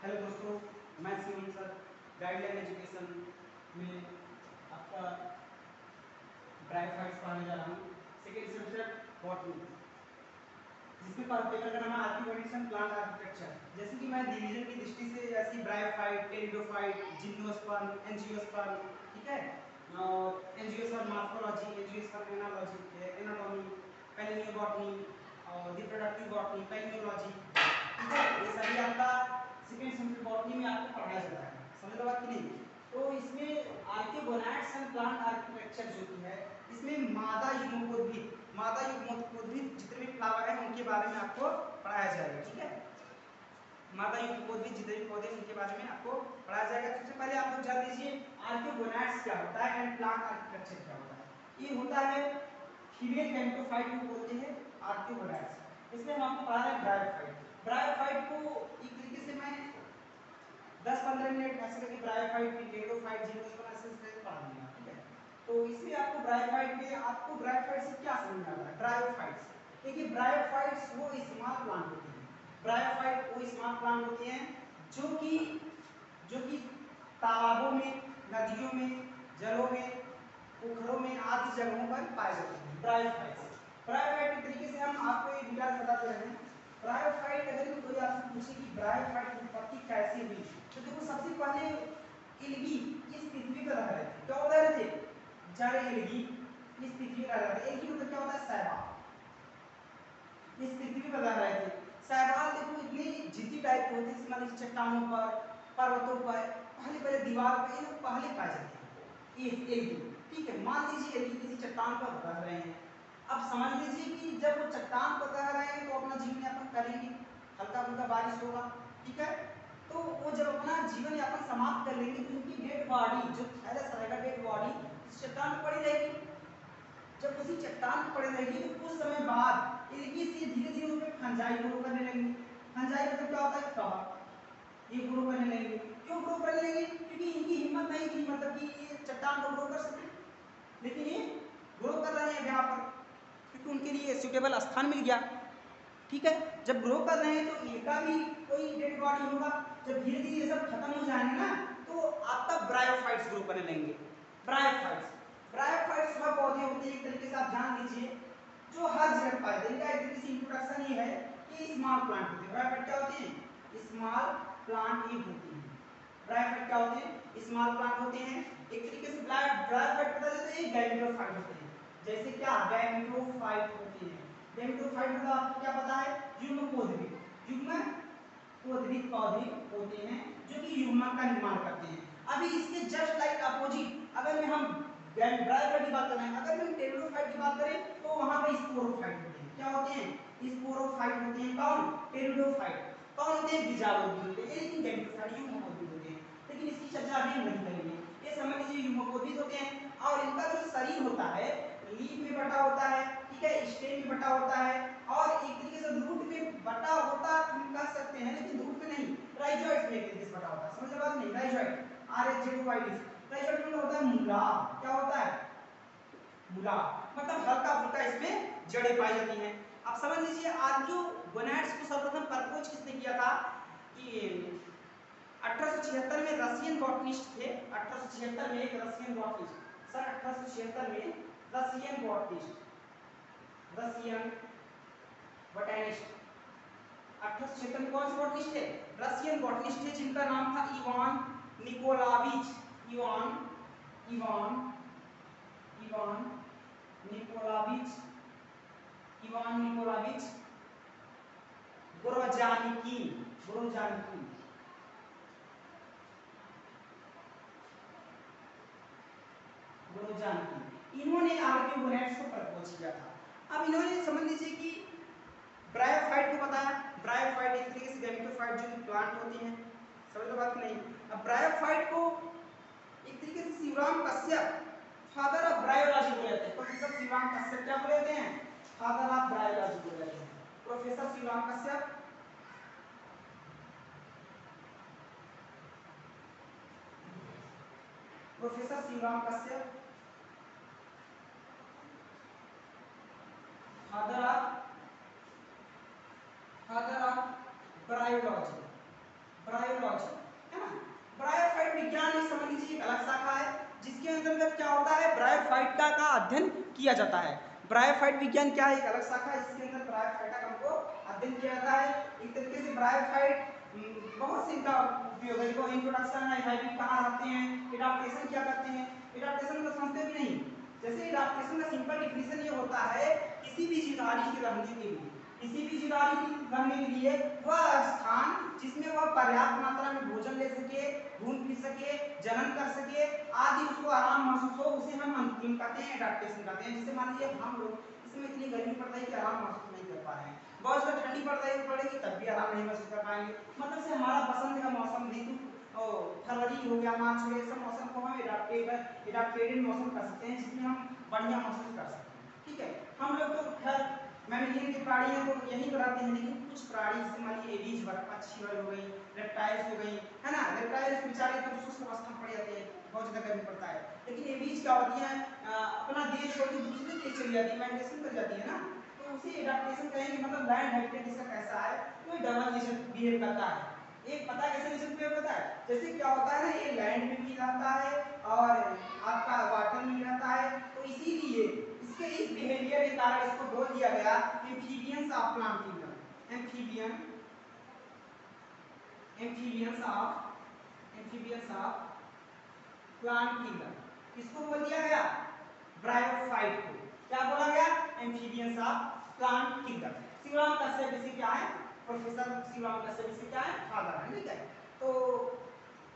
Hello दोस्तों, मैं सिमन sir guideline education में आपका ब्रायोफाइट्स पढ़ाने जा रहा हूँ। सेकेंड सेमेस्टर बॉटनी, जिसमें पेपर का नाम है आर्कियोमेडिसन प्लांट आर्किटेक्चर। जैसे कि मैं डिवीजन की दृष्टि से ऐसी ब्रायोफाइट, टेरिडोफाइट, जिम्नोस्पर्म, एंजियोस्पर्म, ठीक है, और एंजियोस्पर्म मॉर्फोलॉजी, एंजियोस्पर्म एनाटॉमी, पैलिनियोबॉटनी और रिप्रोडक्टिव बॉटनी, पैलिनियोलॉजी, ठीक है, ये सभी आपका सेकेंड सेमेस्टर बॉटनी में आपको पढ़ाया जाता है। समझ लो बात कि नहीं? तो इसमें आर्कियोगोनाड्स एंड प्लांट आर्किटेक्चर जो की है, इसमें मादा युग्मोद्भिद जितने भी फ्लावर हैं उनके बारे में आपको पढ़ाया जाएगा। ठीक है, मादा युग्मोद्भिद जितने भी पौधे उनके बारे में आपको पढ़ाया जाएगा। सबसे पहले आप लोग जान लीजिए आर्कियोगोनाड्स क्या होता है एंड प्लांट आर्किटेक्चर क्या होता है। ये होता है फीमेल गैमेटोफाइट को बोलते हैं आर्कियोगोनाड्स। इसमें हम आपको पढ़ा रहे हैं ब्रायोफाइट। ब्रायोफाइट को एक तरीके से मैं 10-15 मिनट ऐसे करके ब्रायोफाइट की टेरिडोफाइट जिम्नोस्पर्म ऐसे पढ़ा दूंगा। ठीक है, तो इसमें आपको ब्रायोफाइट में आपको ब्रायोफाइट से क्या समझ में आता है? ब्रायोफाइट से देखिए, ब्रायोफाइट्स वो स्मॉल प्लांट होते हैं। ब्रायोफाइट वो स्मॉल प्लांट होते हैं जो कि तालाबों में, नदियों में, जलों में, पोखरों में आदि जगहों पर पाए जाते हैं। ब्रायोफाइट के तरीके से हम आपको ये डिटेल बताते रहे हैं। ब्रायोफाइट अगर कोई आपसे पूछे कि ब्रायोफाइट की उत्पत्ति कैसे हुई, तो देखो सबसे पहले एल्गी इस पृथ्वी पर रह रहे थे। क्या रह रहे थे? जड़ एल्गी इस पृथ्वी पर रह रहे थे। एल्गी मतलब क्या होता है? शैवाल इस पृथ्वी पर रह रहे थे। शैवाल देखो इतने जिद्दी टाइप के होते हैं, मान लीजिए चट्टानों पर, पर्वतों पर, पहले दीवार पर, ये लोग पहले पाए जाते हैं ये एल्गी। ठीक है, मान लीजिए एल्गी किसी चट्टान पर रह रहे हैं। अब समझ लीजिए कि जब वो चट्टान पर रह रहे हैं तो अपना जीवन यापन करेंगे, हल्का फुल्का बारिश होगा। ठीक है, तो वो जब अपना जीवन यापन समाप्त कर लेंगे तो उनकी डेड बॉडी जो थैलस रहेगा, डेड बॉडी इस चट्टान पर पड़ी रहेगी। जब उसी चट्टान पर पड़ी रहेगी तो कुछ समय बाद एल्गी से धीरे धीरे उस पर फंजाई ग्रो करने लगेंगे। फंजाई मतलब क्या होता है? कवक। ये ग्रो करने लगेंगे। क्यों ग्रो करने लगेंगे? क्योंकि इनकी हिम्मत नहीं थी, मतलब कि ये चट्टान को ग्रो कर सके, लेकिन ये ग्रो कर रहे हैं यहाँ पर क्योंकि उनके लिए सुटेबल स्थान मिल गया। ठीक है, जब ग्रो कर रहे हैं तो इनका भी कोई डेड बॉडी होगा। जब धीरे धीरे ये सब खत्म हो जाएंगे ना तो आपका ब्रायोफाइट्स ग्रो करने लगेंगे। ब्रायोफाइट्स वह पौधे होते हैं, एक तरीके से आप जान लीजिए, जो हर जगह पाए जाते हैं। इनका एक तरीके से इंट्रोडक्शन ये है कि स्मॉल प्लांट होते हैं। ब्रायोफाइट क्या होते हैं? स्मॉल प्लांट ही होते हैं। ब्रायोफाइट क्या होते हैं? स्मॉल प्लांट होते हैं। एक तरीके से ब्रायोफाइट पता चलता है गैमेटोफाइट होते हैं। जैसे क्या? गैमेटोफाइट होते हैं। गैमेटोफाइट मतलब आपको क्या पता है? युग्मकोद्भिद। युग्मकोद्भिद पौधे होते हैं जो कि युग्मक का निर्माण करते हैं। अभी इसके जस्ट लाइक अपोजिट अगर मैं हम ब्रायोफाइट की बात कर रहे हैं, अगर हम टेरिडोफाइट की बात करें तो वहां पे स्पोरोफाइट होते हैं। क्या होते हैं? स्पोरोफाइट होते हैं। कौन? टेरिडोफाइट। कौन होते हैं? बीजाणुउद्भिद होते हैं। लेकिन गैमेटोफाइट युग्मकोद्भिद होते हैं। लेकिन इसकी चर्चा अभी हम नहीं करेंगे। ये समझ लीजिए युग्मकोद्भिद होते हैं और इनका जो शरीर होता है लीफ में बटा होता है। ठीक है, स्टेम में बटा होता है और एक तरीके से रूट में बटा होता हम कह सकते हैं, लेकिन रूट में नहीं, राइजोइड्स में एक तरीके से बटा होता है। समझ रहे बात नहीं? Rhizoid, RHZOID। राइजोइड मतलब होता है मूला। क्या होता है? मूला, मतलब हल्का फुल्का इसमें जड़ें पाई जाती हैं। आप समझ लीजिए आर्कियोगोनाड्स को सर्वप्रथम प्रपोज किसने किया था कि 1876 में रशियन बॉटनिस्ट थे। 1876 में एक रशियन बॉटनिस्ट, सन 1876 में रशियन बॉटनिस्ट, रशियन बोटैनिस्ट, 1876 में कौन से बॉटनिस्ट थे? रशियन बॉटनिस्ट थे जिनका नाम था Ivan Nikolaevich. Ivan Ivan Ivan Nikolaevich Ivan Nikolaevich Gorozhankin. Gorozhankin Gorozhankin इन्होंने आर्कियोगोनाड्स को प्रपोज किया था। अब इन्होंने समझ लीजिए कि ब्रायोफाइट को बताया। ब्रायोफाइट एक तरीके से गैमेटोफाइट जो कि प्लांट होती हैं। समझ लो बात की नहीं? अब ब्रायोफाइट को एक तरीके से Shivram Kashyap father of bryology बोले जाते हैं। प्रोफेसर शिवराम कश्यप क्या बोले जाते हैं? फादर ऑफ ब्रायोलॉजी बोले जाते हैं। Professor Shivram Kashyap professor Shivram Kashyap father of bryology. Bryology, है ना। ब्रायोफाइट विज्ञान एक समझ लीजिए एक अलग शाखा है जिसके अंतर्गत क्या होता है, ब्रायोफाइट का अध्ययन किया जाता है। ब्रायोफाइट विज्ञान क्या है, एक अलग शाखा है जिसके अंदर ब्रायोफाइट का हमको अध्ययन किया जाता है। एक तरीके से ब्रायोफाइट बहुत से इनका उपयोग है। देखो इंट्रोडक्शन है, हाइब्रिड कहाँ रहते हैं, एडाप्टेशन क्या करते हैं। एडाप्टेशन तो समझते भी नहीं। जैसे एडाप्टेशन का सिंपल डिफिनेशन ये होता है, किसी भी जीवधारी के रहने के लिए, किसी भी जीवधारी की रहने के लिए वह स्थान जिसमें वह पर्याप्त मात्रा में भोजन ले सके, घूम फिर सके, जनन कर सके आदि, उसको आराम महसूस हो, उसे हम अंतिम कहते हैं, एडाप्टेशन कहते हैं। जैसे मान लीजिए हम लोग इसमें इतनी गर्मी पड़ता है कि आराम महसूस नहीं कर पा रहे हैं, बहुत ज़्यादा ठंडी पड़ेगी तब भी आराम नहीं महसूस कर पाएंगे। मतलब से हमारा पसंद का मौसम ऋतु फरवरी हो गया, मार्च हो गया, सब मौसम को हम एडाप्टेड मौसम कर सकते हैं जिसमें हम बढ़िया महसूस कर सकते हैं। ठीक है, हम लोग तो खैर मैमिलियन के प्राणी हैं तो यही कराते हैं, लेकिन कुछ प्राणी जैसे मान लीजिए एडीज पक्षी हो गई, रेप्टाइल्स हो गई, है ना। रेप्टाइल्स बेचारे एकदम सुस्त अवस्था में पड़ जाते हैं, बहुत ज़्यादा गर्मी पड़ता है, लेकिन एडीज क्या होती हैं, अपना देश छोड़ के दूसरे देश चली जाती है, माइग्रेशन कर जाती है ना, तो उसे एडाप्टेशन कहेंगे। मतलब लैंड हैबिटेट इसका कैसा है, तो डबल नेचर बिहेव करता है। एक पता कैसे नेचर बिहेव करता है, जैसे क्या होता है ना, ये लैंड में भी रहता है और आपका वाटर में रहता है, तो इसीलिए इसके इस बिहेवियर के कारण इसको बोल दिया गया amphibians of plant kingdom. Amphibians of plant kingdom किसको बोल दिया गया, ब्रायोफाइट को। क्या बोला गया, amphibians of plant kingdom. Shivram Kashyap इसके क्या है, प्रोफेसर शिवराम कश्यप इसके क्या है, फादर है। ठीक है, तो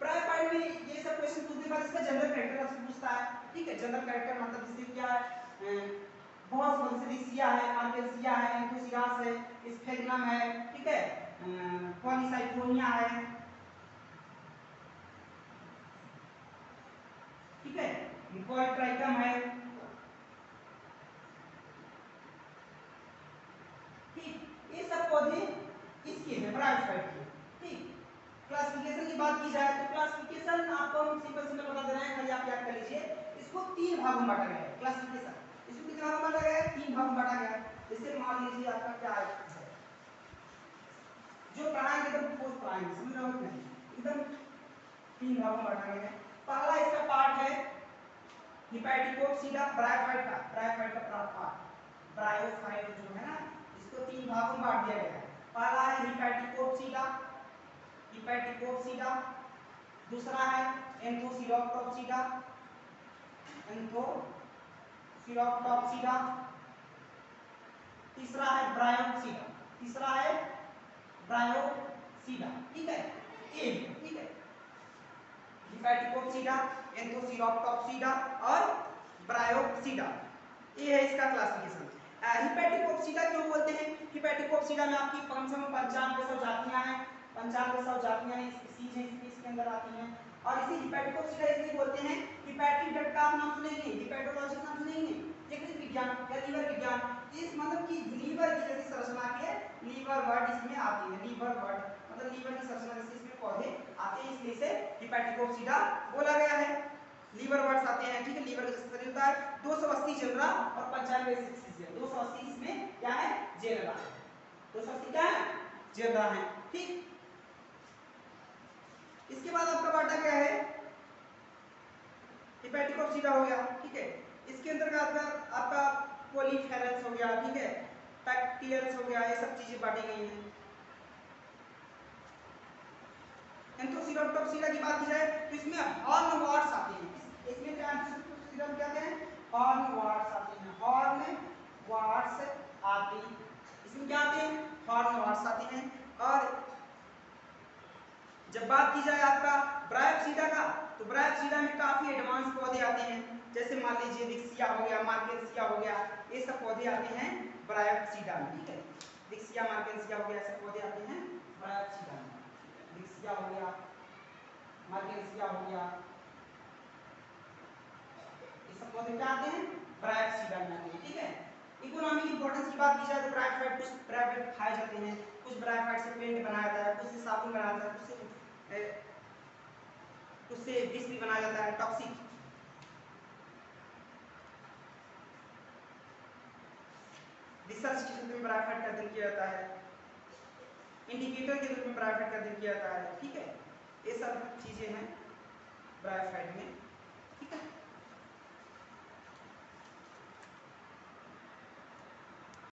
ब्रायोफाइट में ये सब क्वेश्चन पूछने के बाद इसका जनरल कैरेक्टर आपसे पूछता है। ठीक है, जनरल कैरेक्टर मतलब जैसे क्या है, बहुत वंशदिशिया है, मार्केसिया है, एंथोसिरास है, स्फेग्नम है, ठीक है, पॉलीसाइक्लोनिया है, ठीक है, पॉलीट्राइकम है। ठीक, ये सब पौधे इसके हैं, ब्रायोफाइट के। ठीक, क्लासिफिकेशन की बात की जाए तो क्लासिफिकेशन आपको हम सिंपल सिंपल बता दे रहे हैं, खाली आप याद कर लीजिए। इसको तीन भागों में बांटा गया है क्लासिफिकेशन। इसको कितने भागों में बांटा गया है, तीन भागों में बांटा गया है। जैसे मान लीजिए आपका क्या है, जो प्राणी एकदम ठोस प्राणी, समझ रहे हो कि नहीं, एकदम तीन भागों में बांटा गया है। पहला इसका पार्ट है हिपैटिकोप्सिडा, ब्रायोफाइट का पार्ट, ब्रायोफाइट जो है ना, इसको तीन भागों में बांट दिया गया है। पहला है हिपैटिकोप्सिडा, दूसरा है एंथोसिरोप्टोप्सिडा, तीसरा है ब्रायोप्सिडा। ठीक है, ये ठीक है, हिपैटिकोप्सिडा, एंथोसिरोप्टोप्सिडा और ब्रायोप्सिडा, ये है इसका क्लासिफिकेशन। हिपैटिकोप्सिडा क्यों बोलते हैं, हिपैटिकोप्सिडा में आपकी कम से कम 9500 जातियां हैं, 9500 जातियां स्पीसीज हैं, इसके अंदर आती हैं। और इसे हिपैटिकोप्सिडा इसलिए बोलते हैं, हिपैटिक डट का आप नाम सुनेंगे, हिपैटोलॉजी का नाम सुनेंगे, यकृत विज्ञान या लीवर विज्ञान, इस मतलब कि लीवर की जैसी संरचना के लीवर वर्ड इसमें आती है, लीवर वर्ड मतलब लीवर की संरचना जैसे इसमें पौधे आते हैं, इसलिए इसे हिपैटिकोप्सिडा बोला गया है। लीवर वर्ड्स आते हैं, ठीक है, लीवर का शरीर होता है। 280 जनरा और 95 स्पीशीज है। 280 इसमें क्या है, जेनरा, 280 क्या है, जेनरा है। ठीक, इसके बाद आपका बांटा गया है, हिपैटिकोप्सिडा हो गया, ठीक है, इसके अंतर्गत आपका पोलीफेरस हो गया, ठीक है, पैक्टियल्स हो गया, ये सब चीजें बांटी गई हैं। एंथोसिरोप्टोप्सिडा की बात की जाए तो इसमें हॉर्न वार्ड्स आते हैं, इसमें क्या एंथोसिरोप्टोप्सिडा क्या कहते हैं, हॉर्न वार्ड्स आते हैं, हॉर्न वार्ड्स आते हैं, इसमें क्या आते हैं, हॉर्न वार्ड्स आते हैं। और जब बात की जाए आपका ब्रायोप्सिडा का, तो ब्रायोप्सिडा में काफी एडवांस पौधे आते हैं, जैसे मान लीजिए डिक्सिया हो गया, मार्केंसिया हो गया, ये सब पौधे आते हैं ब्रायोप्सिडा में। ठीक है, डिक्सिया मार्केंसिया हो गया, सब पौधे आते हैं ब्रायोप्सिडा में। डिक्सिया हो गया, मार्केंसिया हो गया, ये सब पौधे क्या आते हैं, ब्रायोप्सिडा में आते हैं। ठीक है, इकोनॉमिक इंपोर्टेंस की बात की जाए तो ब्रायोफाइट, कुछ ब्रायोफाइट खाए जाते हैं, कुछ ब्रायोफाइट से पेंट बनाया जाता है, कुछ से साबुन बनाया जाता है, उससे विष भी बनाया जाता है, टॉक्सिक। रिसर्च के क्षेत्र में ब्रायोफाइट का अध्ययन किया जाता है। इंडिकेटर के रूप में ब्रायोफाइट का अध्ययन किया जाता है, ठीक है। ये सब चीजें हैं ब्रायोफाइट में।